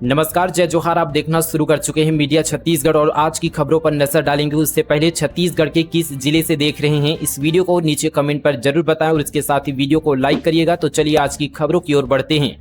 नमस्कार, जय जोहार। आप देखना शुरू कर चुके हैं मीडिया छत्तीसगढ़ और आज की खबरों पर नजर डालेंगे। उससे पहले छत्तीसगढ़ के किस जिले से देख रहे हैं इस वीडियो को नीचे कमेंट पर जरूर बताएं और इसके साथ ही वीडियो को लाइक करिएगा। तो चलिए आज की खबरों की ओर बढ़ते हैं।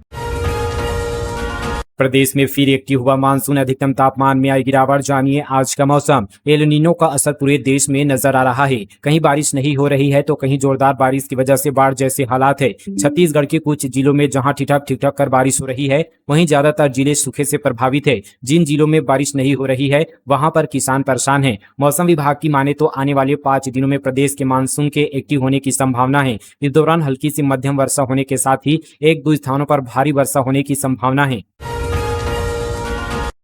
प्रदेश में फिर एक्टिव हुआ मानसून, अधिकतम तापमान में आई गिरावट। जानिए आज का मौसम। एल नीनो का असर पूरे देश में नजर आ रहा है। कहीं बारिश नहीं हो रही है तो कहीं जोरदार बारिश की वजह से बाढ़ जैसे हालात है। छत्तीसगढ़ के कुछ जिलों में जहां ठिठक कर बारिश हो रही है, वहीं ज्यादातर जिले सूखे से प्रभावित है। जिन जिलों में बारिश नहीं हो रही है वहां पर किसान परेशान है। मौसम विभाग की माने तो आने वाले 5 दिनों में प्रदेश के मानसून के एक्टिव होने की संभावना है। इस दौरान हल्की से मध्यम वर्षा होने के साथ ही 1-2 स्थानों पर भारी वर्षा होने की संभावना है।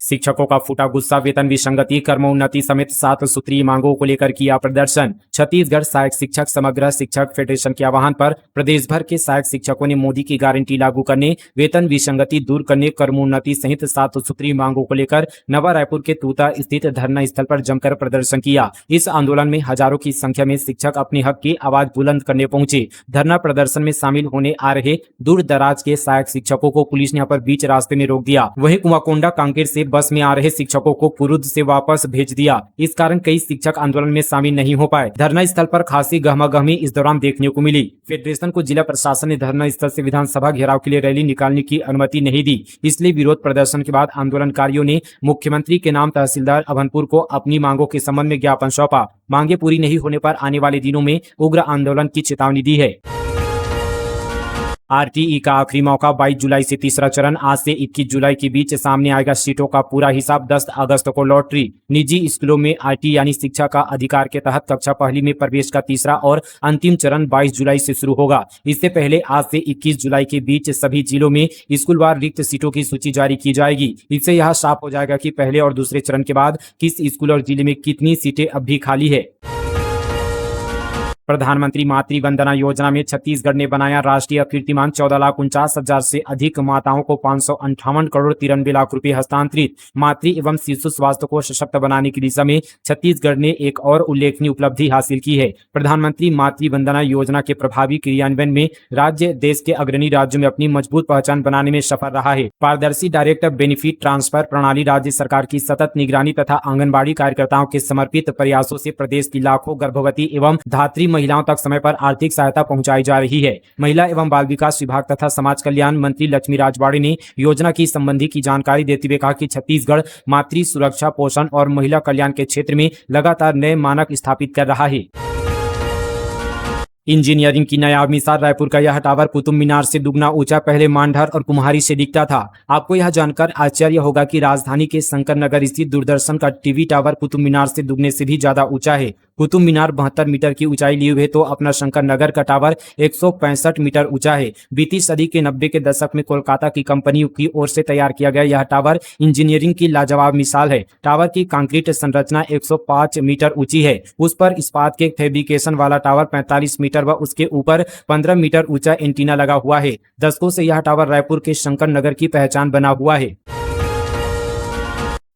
शिक्षकों का फूटा गुस्सा, वेतन विसंगति, कर्मोन्नति समेत 7 सूत्रीय मांगों को लेकर किया प्रदर्शन। छत्तीसगढ़ सहायक शिक्षक समग्र शिक्षक फेडरेशन के आह्वान पर प्रदेश भर के सहायक शिक्षकों ने मोदी की गारंटी लागू करने, वेतन विसंगति दूर करने, कर्मोन्नति सहित 7 सूत्रीय मांगों को लेकर नवा रायपुर के तूता स्थित धरना स्थल पर जमकर प्रदर्शन किया। इस आंदोलन में हजारों की संख्या में शिक्षक अपने हक की आवाज बुलंद करने पहुंचे। धरना प्रदर्शन में शामिल होने आ रहे दूर दराज के सहायक शिक्षकों को पुलिस ने यहाँ पर बीच रास्ते में रोक दिया। वहीं कुआकोंडा कांकेर से बस में आ रहे शिक्षकों को कुरुद से वापस भेज दिया। इस कारण कई शिक्षक आंदोलन में शामिल नहीं हो पाए। धरना स्थल पर खासी गहमागहमी इस दौरान देखने को मिली। फेडरेशन को जिला प्रशासन ने धरना स्थल से विधानसभा घेराव के लिए रैली निकालने की अनुमति नहीं दी। इसलिए विरोध प्रदर्शन के बाद आंदोलनकारियों ने मुख्यमंत्री के नाम तहसीलदार अभनपुर को अपनी मांगों के संबंध में ज्ञापन सौंपा। मांगे पूरी नहीं होने पर आने वाले दिनों में उग्र आंदोलन की चेतावनी दी है। आरटीई का आखिरी मौका 22 जुलाई से तीसरा चरण। आज से 21 जुलाई के बीच सामने आएगा सीटों का पूरा हिसाब। 10 अगस्त को लॉटरी। निजी स्कूलों में आरटीई यानी शिक्षा का अधिकार के तहत कक्षा पहली में प्रवेश का तीसरा और अंतिम चरण 22 जुलाई से शुरू होगा। इससे पहले आज से 21 जुलाई के बीच सभी जिलों में स्कूलवार रिक्त सीटों की सूची जारी की जाएगी। इससे यह साफ हो जाएगा कि पहले और दूसरे चरण के बाद किस स्कूल और जिले में कितनी सीटें अब भी खाली है। प्रधानमंत्री मातृ वंदना योजना में छत्तीसगढ़ ने बनाया राष्ट्रीय कीर्तिमान। 14,49,000 से अधिक माताओं को 558 करोड़ 93 लाख रुपए हस्तांतरित। मातृ एवं शिशु स्वास्थ्य को सशक्त बनाने की दिशा में छत्तीसगढ़ ने एक और उल्लेखनीय उपलब्धि हासिल की है। प्रधानमंत्री मातृ वंदना योजना के प्रभावी क्रियान्वयन में राज्य देश के अग्रणी राज्यों में अपनी मजबूत पहचान बनाने में सफल रहा है। पारदर्शी डायरेक्ट बेनिफिट ट्रांसफर प्रणाली, राज्य सरकार की सतत निगरानी तथा आंगनबाड़ी कार्यकर्ताओं के समर्पित प्रयासों से प्रदेश की लाखों गर्भवती एवं धात्री महिलाओं तक समय पर आर्थिक सहायता पहुंचाई जा रही है। महिला एवं बाल विकास विभाग तथा समाज कल्याण मंत्री लक्ष्मी राजवाड़े ने योजना की संबंधी की जानकारी देते हुए कहा कि छत्तीसगढ़ मातृ सुरक्षा, पोषण और महिला कल्याण के क्षेत्र में लगातार नए मानक स्थापित कर रहा है। इंजीनियरिंग की नया मिसाल, रायपुर का यह टावर कुतुब मीनार से दुगना ऊंचा पहले मांढर और कुम्हारी से दिखता था। आपको यह जानकर आश्चर्य होगा कि राजधानी के शंकर नगर स्थित दूरदर्शन का टीवी टावर कुतुब मीनार से दुगने से भी ज्यादा ऊंचा है। कुतुब मीनार 72 मीटर की ऊंचाई लिए हुए तो अपना शंकर नगर का टावर 165 मीटर ऊंचा है। बीती सदी के 90 के दशक में कोलकाता की कंपनी की ओर से तैयार किया गया यह टावर इंजीनियरिंग की लाजवाब मिसाल है। टावर की कंक्रीट संरचना 105 मीटर ऊंची है। उस पर इस्पात के फैब्रिकेशन वाला टावर 45 मीटर व उसके ऊपर 15 मीटर ऊंचा एंटीना लगा हुआ है। दशकों से यह टावर रायपुर के शंकर नगर की पहचान बना हुआ है।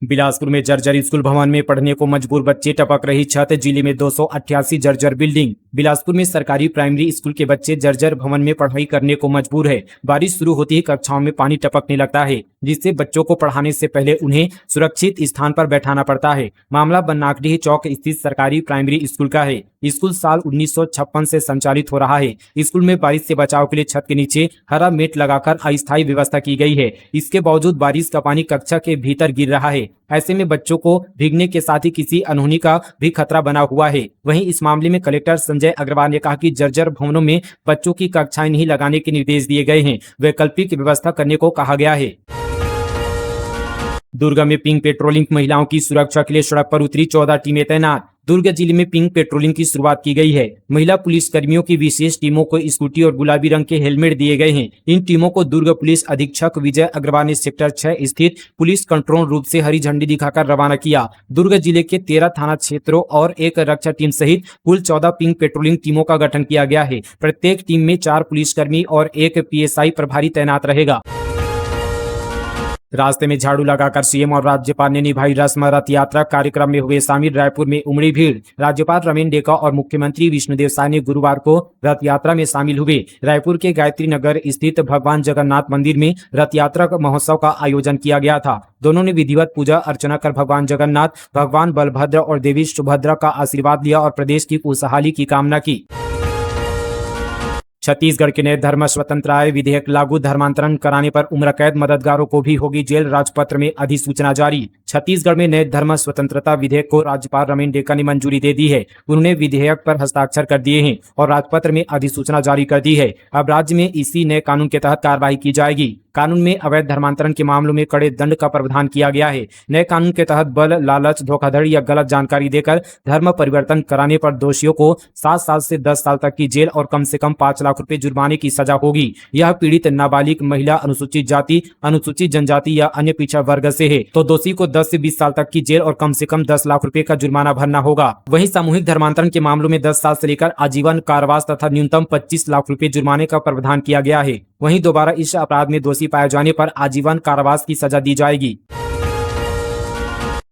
बिलासपुर में जर्जर स्कूल भवन में पढ़ने को मजबूर बच्चे, टपक रही छत। जिले में 288 जर्जर बिल्डिंग। बिलासपुर में सरकारी प्राइमरी स्कूल के बच्चे जर्जर भवन में पढ़ाई करने को मजबूर है। बारिश शुरू होती ही कक्षाओं में पानी टपकने लगता है, जिससे बच्चों को पढ़ाने से पहले उन्हें सुरक्षित स्थान पर बैठाना पड़ता है। मामला बननाकडीह चौक स्थित सरकारी प्राइमरी स्कूल का है। स्कूल साल 1956 से संचालित हो रहा है। स्कूल में बारिश से बचाव के लिए छत के नीचे हरा मेट लगाकर अस्थायी व्यवस्था की गई है। इसके बावजूद बारिश का पानी कक्षा के भीतर गिर रहा है। ऐसे में बच्चों को भीगने के साथ ही किसी अनहोनी का भी खतरा बना हुआ है। वहीं इस मामले में कलेक्टर संजय अग्रवाल ने कहा कि जर्जर भवनों में बच्चों की कक्षाएं नहीं लगाने के निर्देश दिए गए हैं। वैकल्पिक व्यवस्था करने को कहा गया है। दुर्ग में पिंक पेट्रोलिंग, महिलाओं की सुरक्षा के लिए सड़क पर उतरी 14 टीमें तैनात। दुर्ग जिले में पिंक पेट्रोलिंग की शुरुआत की गई है। महिला पुलिस कर्मियों की विशेष टीमों को स्कूटी और गुलाबी रंग के हेलमेट दिए गए हैं। इन टीमों को दुर्ग पुलिस अधीक्षक विजय अग्रवाल ने सेक्टर 6 स्थित पुलिस कंट्रोल रूम से हरी झंडी दिखाकर रवाना किया। दुर्ग जिले के 13 थाना क्षेत्रों और एक रक्षा टीम सहित कुल 14 पिंक पेट्रोलिंग टीमों का गठन किया गया है। प्रत्येक टीम में 4 पुलिसकर्मी और 1 PSI प्रभारी तैनात रहेगा। रास्ते में झाड़ू लगाकर सीएम और राज्यपाल ने निभाई रस्म। रथ यात्रा कार्यक्रम में हुए शामिल। रायपुर में उमड़ी भीड़। राज्यपाल रमेन डेका और मुख्यमंत्री विष्णुदेव साय ने गुरुवार को रथ यात्रा में शामिल हुए। रायपुर के गायत्री नगर स्थित भगवान जगन्नाथ मंदिर में रथ यात्रा महोत्सव का आयोजन किया गया था। दोनों ने विधिवत पूजा अर्चना कर भगवान जगन्नाथ, भगवान बलभद्र और देवी सुभद्रा का आशीर्वाद लिया और प्रदेश की खुशहाली की कामना की। छत्तीसगढ़ के नए धर्म स्वतंत्र आय विधेयक लागू। धर्मांतरण कराने पर उम्र कैद, मददगारों को भी होगी जेल। राजपत्र में अधिसूचना जारी। छत्तीसगढ़ में नए धर्म स्वतंत्रता विधेयक को राज्यपाल रमेन डेका ने मंजूरी दे दी है। उन्होंने विधेयक पर हस्ताक्षर कर दिए हैं और राजपत्र में अधिसूचना जारी कर दी है। अब राज्य में इसी नए कानून के तहत कार्रवाई की जाएगी। कानून में अवैध धर्मांतरण के मामलों में कड़े दंड का प्रावधान किया गया है। नए कानून के तहत बल, लालच, धोखाधड़ी या गलत जानकारी देकर धर्म परिवर्तन कराने पर दोषियों को 7 साल से 10 साल तक की जेल और कम से कम 5 लाख रुपए जुर्माने की सजा होगी। यह पीड़ित नाबालिग, महिला, अनुसूचित जाति, अनुसूचित जनजाति या अन्य पिछड़ा वर्ग से है तो दोषी को 10 से 20 साल तक की जेल और कम से कम 10 लाख रुपए का जुर्माना भरना होगा। वहीं सामूहिक धर्मांतरण के मामलों में 10 साल से लेकर आजीवन कारावास तथा न्यूनतम 25 लाख रुपए जुर्माने का प्रावधान किया गया है। वहीं दोबारा इस अपराध में दोषी पाए जाने पर आजीवन कारावास की सजा दी जाएगी।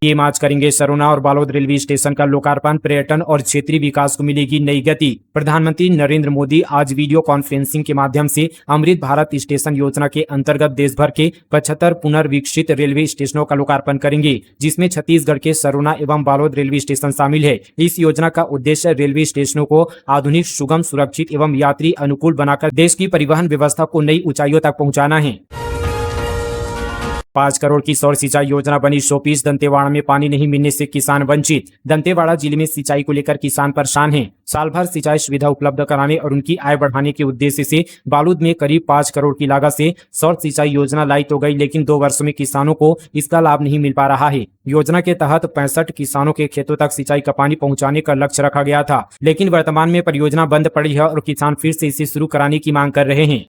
पीएम आज करेंगे सरोना और बालोद रेलवे स्टेशन का लोकार्पण। पर्यटन और क्षेत्रीय विकास को मिलेगी नई गति। प्रधानमंत्री नरेंद्र मोदी आज वीडियो कॉन्फ्रेंसिंग के माध्यम से अमृत भारत स्टेशन योजना के अंतर्गत देश भर के 75 पुनर्विकसित रेलवे स्टेशनों का लोकार्पण करेंगे, जिसमें छत्तीसगढ़ के सरोना एवं बालोद रेलवे स्टेशन शामिल है। इस योजना का उद्देश्य रेलवे स्टेशनों को आधुनिक, सुगम, सुरक्षित एवं यात्री अनुकूल बनाकर देश की परिवहन व्यवस्था को नई ऊंचाइयों तक पहुंचाना है। 5 करोड़ की सौर सिंचाई योजना बनी शोपीस। दंतेवाड़ा में पानी नहीं मिलने से किसान वंचित। दंतेवाड़ा जिले में सिंचाई को लेकर किसान परेशान हैं। साल भर सिंचाई सुविधा उपलब्ध कराने और उनकी आय बढ़ाने के उद्देश्य से बालूद में करीब 5 करोड़ की लागत से सौर सिंचाई योजना लाई तो गई, लेकिन 2 वर्षों में किसानों को इसका लाभ नहीं मिल पा रहा है। योजना के तहत 65 किसानों के खेतों तक सिंचाई का पानी पहुंचाने का लक्ष्य रखा गया था, लेकिन वर्तमान में परियोजना बंद पड़ी है और किसान फिर से इसे शुरू कराने की मांग कर रहे हैं।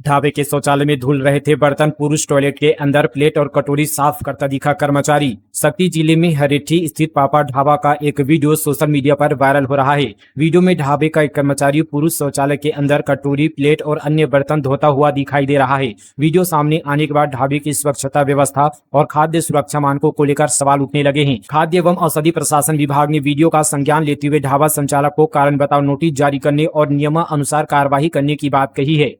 ढाबे के शौचालय में धुल रहे थे बर्तन। पुरुष टॉयलेट के अंदर प्लेट और कटोरी साफ करता दिखा कर्मचारी। शक्ति जिले में हरेठी स्थित पापा ढाबा का एक वीडियो सोशल मीडिया पर वायरल हो रहा है। वीडियो में ढाबे का एक कर्मचारी पुरुष शौचालय के अंदर कटोरी, प्लेट और अन्य बर्तन धोता हुआ दिखाई दे रहा है। वीडियो सामने आने के बाद ढाबे की स्वच्छता व्यवस्था और खाद्य सुरक्षा मानकों को लेकर सवाल उठने लगे हैं। खाद्य एवं औषधि प्रशासन विभाग ने वीडियो का संज्ञान लेते हुए ढाबा संचालक को कारण बताओ नोटिस जारी करने और नियमानुसार कार्रवाई करने की बात कही है।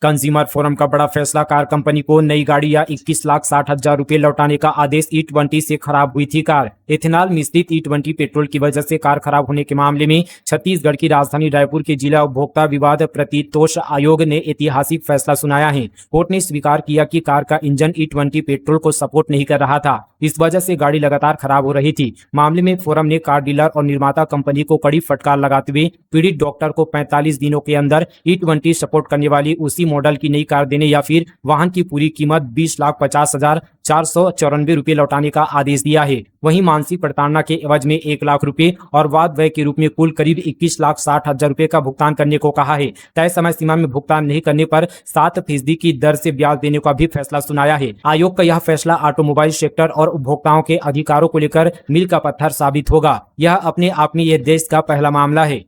कंज्यूमर फोरम का बड़ा फैसला। कार कंपनी को नई गाड़ी या 21,60,000 रुपए लौटाने का आदेश। E20 से खराब हुई थी कार। इथेनॉल मिश्रित E20 पेट्रोल की वजह से कार खराब होने के मामले में छत्तीसगढ़ की राजधानी रायपुर के जिला उपभोक्ता विवाद प्रतितोष आयोग ने ऐतिहासिक फैसला सुनाया है। कोर्ट ने स्वीकार किया कि कार का इंजन E20 पेट्रोल को सपोर्ट नहीं कर रहा था, इस वजह से गाड़ी लगातार खराब हो रही थी। मामले में फोरम ने कार डीलर और निर्माता कंपनी को कड़ी फटकार लगाते हुए पीड़ित डॉक्टर को 45 दिनों के अंदर E20 सपोर्ट करने वाली उसी मॉडल की नई कार देने या फिर वाहन की पूरी कीमत 20,50,494 रुपए लौटाने का आदेश दिया है। वहीं मानसिक प्रताड़ना के एवज में 1 लाख रुपए और वाद व्यय के रूप में कुल करीब 21,60,000 रुपए का भुगतान करने को कहा है। तय समय सीमा में भुगतान नहीं करने पर 7% की दर से ब्याज देने का भी फैसला सुनाया है। आयोग का यह फैसला ऑटोमोबाइल सेक्टर और उपभोक्ताओं के अधिकारों को लेकर मील का पत्थर साबित होगा। यह अपने आप में यह देश का पहला मामला है।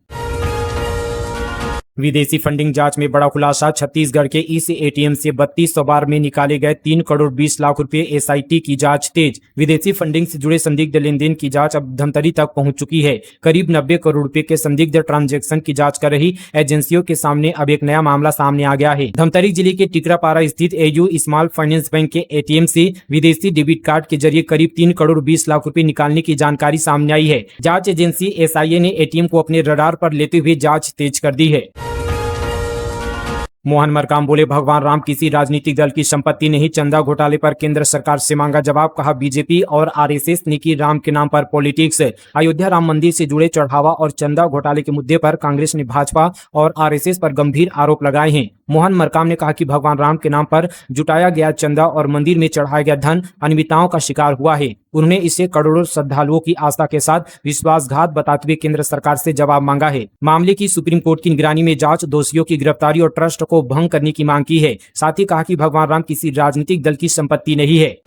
विदेशी फंडिंग जांच में बड़ा खुलासा। छत्तीसगढ़ के इस एटीएम से 3200 बार में निकाले गए 3 करोड़ 20 लाख रुपए। एसआईटी की जांच तेज। विदेशी फंडिंग से जुड़े संदिग्ध लेन देन की जांच अब धमतरी तक पहुंच चुकी है। करीब 90 करोड़ रुपए के संदिग्ध ट्रांजैक्शन की जांच कर रही एजेंसियों के सामने अब एक नया मामला सामने आ गया है। धमतरी जिले के टिकरापारा स्थित एयू स्मॉल फाइनेंस बैंक के एटीएम से विदेशी डेबिट कार्ड के जरिए करीब 3 करोड़ 20 लाख रुपए निकालने की जानकारी सामने आई है। जांच एजेंसी एसआईए ने एटीएम को अपने रडार पर लेते हुए जांच तेज कर दी है। मोहन मरकाम बोले, भगवान राम किसी राजनीतिक दल की संपत्ति नहीं। चंदा घोटाले पर केंद्र सरकार से मांगा जवाब। कहा, बीजेपी और आरएसएस ने की राम के नाम पर पॉलिटिक्स। अयोध्या राम मंदिर से जुड़े चढ़ावा और चंदा घोटाले के मुद्दे पर कांग्रेस ने भाजपा और आरएसएस पर गंभीर आरोप लगाए हैं। मोहन मरकाम ने कहा कि भगवान राम के नाम पर जुटाया गया चंदा और मंदिर में चढ़ाया गया धन अनियमितताओं का शिकार हुआ है। उन्होंने इसे करोड़ों श्रद्धालुओं की आस्था के साथ विश्वासघात बताते हुए केंद्र सरकार से जवाब मांगा है। मामले की सुप्रीम कोर्ट की निगरानी में जांच, दोषियों की गिरफ्तारी और ट्रस्ट को भंग करने की मांग की है। साथ ही कहा कि भगवान राम किसी राजनीतिक दल की संपत्ति नहीं है।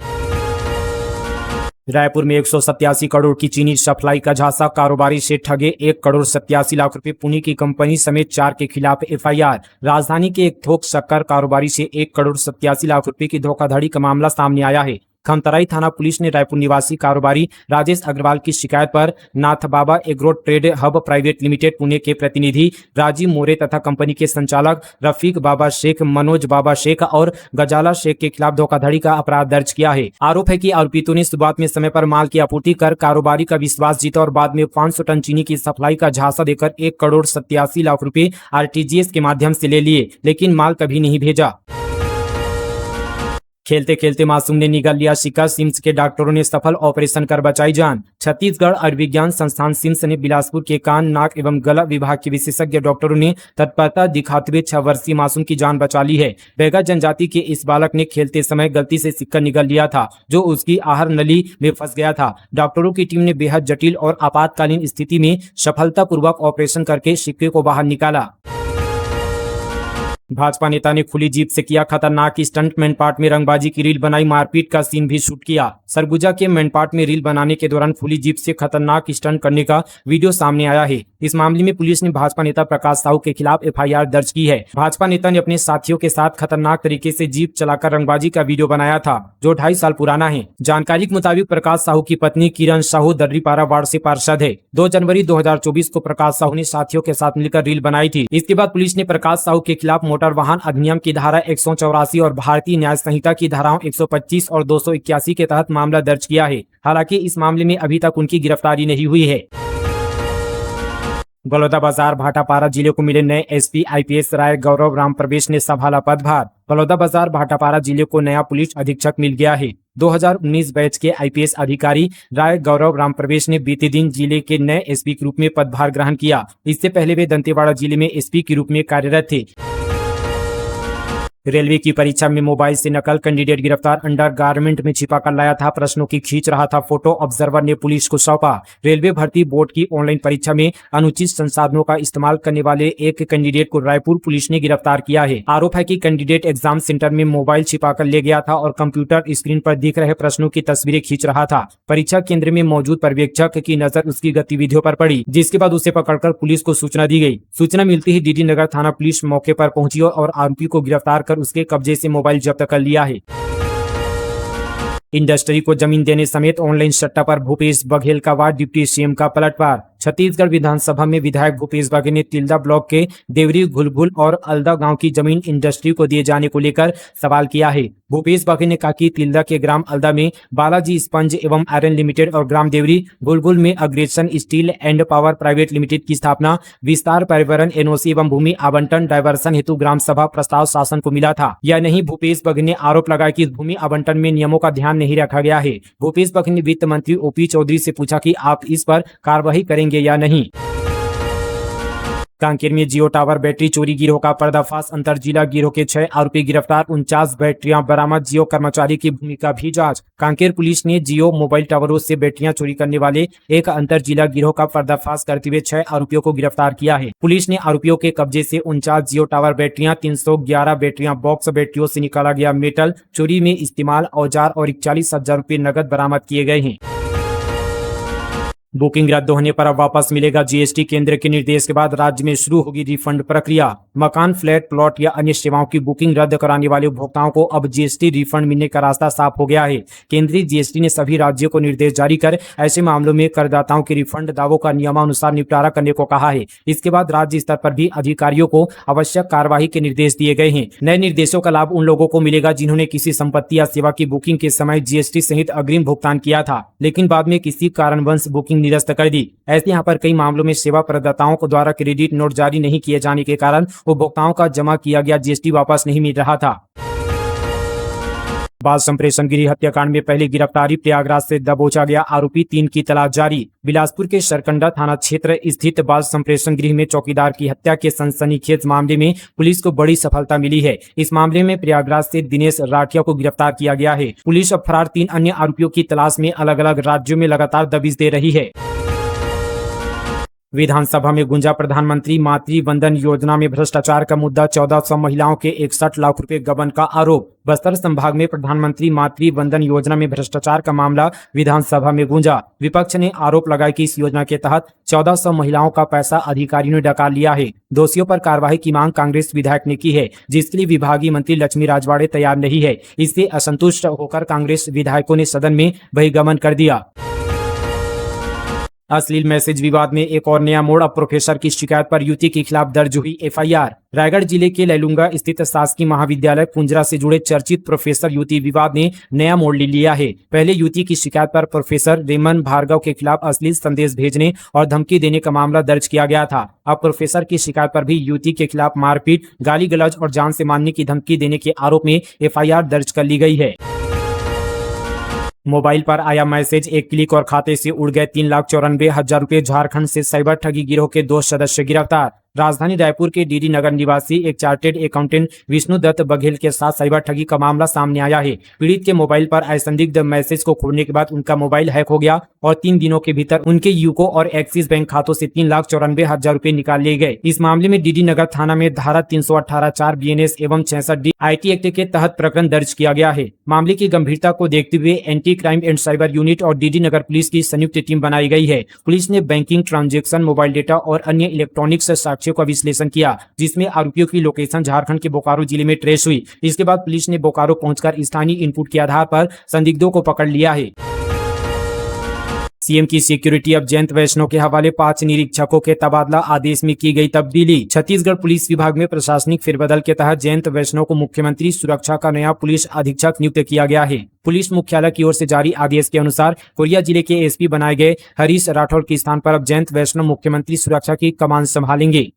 रायपुर में 187 करोड़ की चीनी सप्लाई का झांसा, कारोबारी से ठगे 1 करोड़ 87 लाख रुपए। पुणे की कंपनी समेत 4 के खिलाफ एफआईआर। राजधानी के एक थोक शक्कर कारोबारी से 1 करोड़ 87 लाख रुपए की धोखाधड़ी का मामला सामने आया है। खमतराई थाना पुलिस ने रायपुर निवासी कारोबारी राजेश अग्रवाल की शिकायत पर Nath Baba agro trade hub private limited Pune के प्रतिनिधि राजीव मोरे तथा कंपनी के संचालक रफीक बाबा शेख, मनोज बाबा शेख और गजाला शेख के खिलाफ धोखाधड़ी का अपराध दर्ज किया है। आरोप है कि आरोपितों ने शुरुआत में समय पर माल की आपूर्ति कर कारोबारी का विश्वास जीता और बाद में 500 टन चीनी की सप्लाई का झांसा देकर 1 करोड़ 87 लाख रुपए आरटीजीएस के माध्यम से ले लिए, लेकिन माल कभी नहीं भेजा। खेलते खेलते मासूम ने निगल लिया शिकस्त, सिम्स के डॉक्टरों ने सफल ऑपरेशन कर बचाई जान। छत्तीसगढ़ आयुर्विज्ञान संस्थान सिम्स ने बिलासपुर के कान, नाक एवं गला विभाग के विशेषज्ञ डॉक्टरों ने तत्परता दिखाते हुए 6 वर्षीय मासूम की जान बचा ली है। बैगा जनजाति के इस बालक ने खेलते समय गलती से सिक्का निगल लिया था, जो उसकी आहार नली में फंस गया था। डॉक्टरों की टीम ने बेहद जटिल और आपातकालीन स्थिति में सफलतापूर्वक ऑपरेशन करके सिक्के को बाहर निकाला। भाजपा नेता ने खुली जीप से किया खतरनाक स्टंट, मैनपाट में रंगबाजी की रील बनाई, मारपीट का सीन भी शूट किया। सरगुजा के मैनपाट में रील बनाने के दौरान खुली जीप से खतरनाक स्टंट करने का वीडियो सामने आया है। इस मामले में पुलिस ने भाजपा नेता प्रकाश साहू के खिलाफ एफआईआर दर्ज की है। भाजपा नेता ने अपने साथियों के साथ खतरनाक तरीके से जीप चलाकर रंगबाजी का वीडियो बनाया था, जो 2.5 साल पुराना है। जानकारी के मुताबिक प्रकाश साहू की पत्नी किरण साहू दर्रीपारा वार्ड से पार्षद है। 2 जनवरी 2024 को प्रकाश साहू ने साथियों के साथ मिलकर रील बनाई थी। इसके बाद पुलिस ने प्रकाश साहू के खिलाफ मोटर वाहन अधिनियम की धारा 184 और भारतीय न्याय संहिता की धाराओं 125 और 281 के तहत मामला दर्ज किया है। हालांकि इस मामले में अभी तक उनकी गिरफ्तारी नहीं हुई है। बलौदाबाजार भाटापारा जिले को मिले नए एसपी आईपीएस राय गौरव राम प्रवेश ने संभाला पदभार। बलौदाबाजार भाटापारा जिले को नया पुलिस अधीक्षक मिल गया है। 2019 बैच के आईपीएस अधिकारी राय गौरव राम प्रवेश ने बीते दिन जिले के नए एसपी के रूप में पदभार ग्रहण किया। इससे पहले वे दंतेवाड़ा जिले में एसपी के रूप में कार्यरत थे। रेलवे की परीक्षा में मोबाइल से नकल, कैंडिडेट गिरफ्तार, अंडर गारमेंट में छिपा कर लाया था, प्रश्नों की खींच रहा था फोटो, ऑब्जर्वर ने पुलिस को सौंपा। रेलवे भर्ती बोर्ड की ऑनलाइन परीक्षा में अनुचित संसाधनों का इस्तेमाल करने वाले एक कैंडिडेट को रायपुर पुलिस ने गिरफ्तार किया है। आरोप है कि कैंडिडेट एग्जाम सेंटर में मोबाइल छिपा कर ले गया था और कंप्यूटर स्क्रीन पर दिख रहे प्रश्नों की तस्वीरें खींच रहा था। परीक्षा केंद्र में मौजूद पर्यवेक्षक की नजर उसकी गतिविधियों पर पड़ी, जिसके बाद उसे पकड़कर पुलिस को सूचना दी गई। सूचना मिलते ही डीडी नगर थाना पुलिस मौके पर पहुंची और आरोपी को गिरफ्तार कर उसके कब्जे से मोबाइल जब्त कर लिया है। इंडस्ट्री को जमीन देने समेत ऑनलाइन सट्टा पर भूपेश बघेल का वार, डिप्टी सीएम का पलटवार। छत्तीसगढ़ विधानसभा में विधायक भूपेश बघेल ने तिल्दा ब्लॉक के देवरी, घुलघुल और अलदा गांव की जमीन इंडस्ट्री को दिए जाने को लेकर सवाल किया है। भूपेश बघेल ने कहा कि तिल्दा के ग्राम अलदा में बालाजी स्पंज एवं आयरन लिमिटेड और ग्राम देवरी घुलघुल में aggression steel and power private limited की स्थापना, विस्तार, पर्यावरण, एनओसी एवं भूमि आवंटन डायवर्सन हेतु ग्राम सभा प्रस्ताव शासन को मिला था या नहीं। भूपेश बघेल ने आरोप लगाया कि भूमि आवंटन में नियमों का ध्यान नहीं रखा गया है। भूपेश बघेल ने वित्त मंत्री ओपी चौधरी से पूछा कि आप इस पर कार्रवाई करेंगे या नहीं। कांकेर में जियो टावर बैटरी चोरी गिरोह का पर्दाफाश, अंतर जिला गिरोह के 6 आरोपी गिरफ्तार, 49 बैटरियां बरामद, जियो कर्मचारी की भूमिका भी जांच। कांकेर पुलिस ने जियो मोबाइल टावरों से बैटरियां चोरी करने वाले एक अंतर जिला गिरोह का पर्दाफाश करते हुए 6 आरोपियों को गिरफ्तार किया है। पुलिस ने आरोपियों के कब्जे से 49 जियो टावर बैटरियां, 311 बैटरियां बॉक्स बैटरियों से निकाला गया मेटल, चोरी में इस्तेमाल औजार और 41,000 रुपये नकद बरामद किए गए हैं। बुकिंग रद्द होने पर अब वापस मिलेगा जीएसटी। केंद्र के निर्देश के बाद राज्य में शुरू होगी रिफंड प्रक्रिया। मकान, फ्लैट, प्लॉट या अन्य सेवाओं की बुकिंग रद्द कराने वाले उपभोक्ताओं को अब जीएसटी रिफंड मिलने का रास्ता साफ हो गया है। केंद्रीय जीएसटी ने सभी राज्यों को निर्देश जारी कर ऐसे मामलों में करदाताओं के रिफंड दावों का नियमानुसार निपटारा करने को कहा है। इसके बाद राज्य स्तर पर भी अधिकारियों को आवश्यक कार्यवाही के निर्देश दिए गए हैं। नए निर्देशों का लाभ उन लोगों को मिलेगा जिन्होंने किसी संपत्ति या सेवा की बुकिंग के समय जीएसटी सहित अग्रिम भुगतान किया था, लेकिन बाद में किसी कारणवश बुकिंग निरस्त कर दी। ऐसे यहाँ पर कई मामलों में सेवा प्रदाताओं को द्वारा क्रेडिट नोट जारी नहीं किए जाने के कारण उपभोक्ताओं का जमा किया गया जीएसटी वापस नहीं मिल रहा था। बाल संप्रेषण गृह हत्याकांड में पहली गिरफ्तारी, प्रयागराज से दबोचा गया आरोपी, 3 की तलाश जारी। बिलासपुर के सरकंडा थाना क्षेत्र स्थित बाल संप्रेषण गृह में चौकीदार की हत्या के सनसनीखेज मामले में पुलिस को बड़ी सफलता मिली है। इस मामले में प्रयागराज से दिनेश राठिया को गिरफ्तार किया गया है। पुलिस अब फरार 3 अन्य आरोपियों की तलाश में अलग अलग राज्यों में लगातार दबिश दे रही है। विधानसभा में गुंजा प्रधानमंत्री मातृ वंदन योजना में भ्रष्टाचार का मुद्दा। 1400 महिलाओं के 61 लाख रुपए गबन का आरोप। बस्तर संभाग में प्रधानमंत्री मातृ वंदन योजना में भ्रष्टाचार का मामला विधानसभा में गूंजा। विपक्ष ने आरोप लगाया कि इस योजना के तहत 1400 महिलाओं का पैसा अधिकारियों ने डका लिया है। दोषियों पर कार्रवाई की मांग कांग्रेस विधायक ने की है, जिसके लिए विभागीय मंत्री लक्ष्मी राजवाड़े तैयार नहीं है। इससे असंतुष्ट होकर कांग्रेस विधायकों ने सदन में बहिर्गमन कर दिया। अश्लील मैसेज विवाद में एक और नया मोड़। अब प्रोफेसर की शिकायत पर युवती के खिलाफ दर्ज हुई एफआईआर। रायगढ़ जिले के लैलूंगा स्थित शासकीय महाविद्यालय पुंजरा से जुड़े चर्चित प्रोफेसर युवती विवाद ने नया मोड़ ले लिया है। पहले युवती की शिकायत पर प्रोफेसर रेमन भार्गव के खिलाफ अश्लील संदेश भेजने और धमकी देने का मामला दर्ज किया गया था। अब प्रोफेसर की शिकायत पर भी युवती के खिलाफ मारपीट, गाली गलौज और जान से मारने की धमकी देने के आरोप में एफआईआर दर्ज कर ली गई है। मोबाइल पर आया मैसेज, एक क्लिक और खाते से उड़ गए 3,94,000 रुपए। झारखंड से साइबर ठगी गिरोह के 2 सदस्य गिरफ्तार। राजधानी रायपुर के डीडी नगर निवासी एक चार्टेड अकाउंटेंट विष्णु दत्त बघेल के साथ साइबर ठगी का मामला सामने आया है। पीड़ित के मोबाइल पर आए संदिग्ध मैसेज को खोलने के बाद उनका मोबाइल हैक हो गया और 3 दिनों के भीतर उनके यूको और एक्सिस बैंक खातों से 3,94,000 रुपए निकाल लिए गए। इस मामले में डीडी नगर थाना में धारा 318(4) BNS एवं 66D IT एक्ट के तहत प्रकरण दर्ज किया गया है। मामले की गंभीरता को देखते हुए anti crime and cyber unit और डीडी नगर पुलिस की संयुक्त टीम बनाई गई है। पुलिस ने बैंकिंग ट्रांजैक्शन, मोबाइल डेटा और अन्य इलेक्ट्रॉनिक्स साक्ष्यों का विश्लेषण किया, जिसमें आरोपियों की लोकेशन झारखंड के बोकारो जिले में ट्रेस हुई। इसके बाद पुलिस ने बोकारो पहुंचकर स्थानीय इनपुट के आधार पर संदिग्धों को पकड़ लिया है। सीएम की सिक्योरिटी अब जयंत वैष्णव के हवाले। 5 निरीक्षकों के तबादला आदेश में की गई तब्दीली। छत्तीसगढ़ पुलिस विभाग में प्रशासनिक फेरबदल के तहत जयंत वैष्णव को मुख्यमंत्री सुरक्षा का नया पुलिस अधीक्षक नियुक्त किया गया है। पुलिस मुख्यालय की ओर से जारी आदेश के अनुसार कोरिया जिले के एसपी बनाए गए हरीश राठौर के स्थान पर अब जयंत वैष्णव मुख्यमंत्री सुरक्षा की कमान संभालेंगे।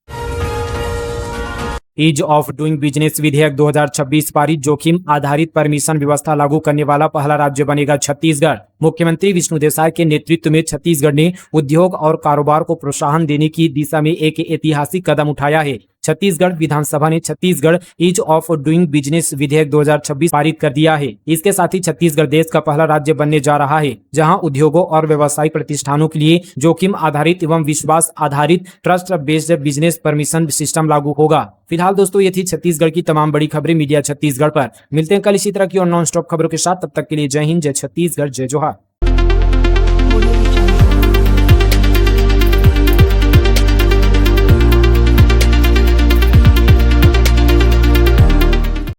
ईज ऑफ डूइंग बिजनेस विधेयक 2026 पारित। जोखिम आधारित परमिशन व्यवस्था लागू करने वाला पहला राज्य बनेगा छत्तीसगढ़। मुख्यमंत्री विष्णुदेव साय के नेतृत्व में छत्तीसगढ़ ने उद्योग और कारोबार को प्रोत्साहन देने की दिशा में एक ऐतिहासिक कदम उठाया है। छत्तीसगढ़ विधानसभा ने Chhattisgarh ease of doing business विधेयक 2026 पारित कर दिया है। इसके साथ ही छत्तीसगढ़ देश का पहला राज्य बनने जा रहा है, जहां उद्योगों और व्यवसायिक प्रतिष्ठानों के लिए जोखिम आधारित एवं विश्वास आधारित trust based business permission system लागू होगा। फिलहाल दोस्तों, ये थी छत्तीसगढ़ की तमाम बड़ी खबरें मीडिया छत्तीसगढ़ पर। मिलते हैं कल इसी तरह की और नॉन स्टॉप खबरों के साथ। तब तक के लिए जय हिंद, जय छत्तीसगढ़, जय जोहार।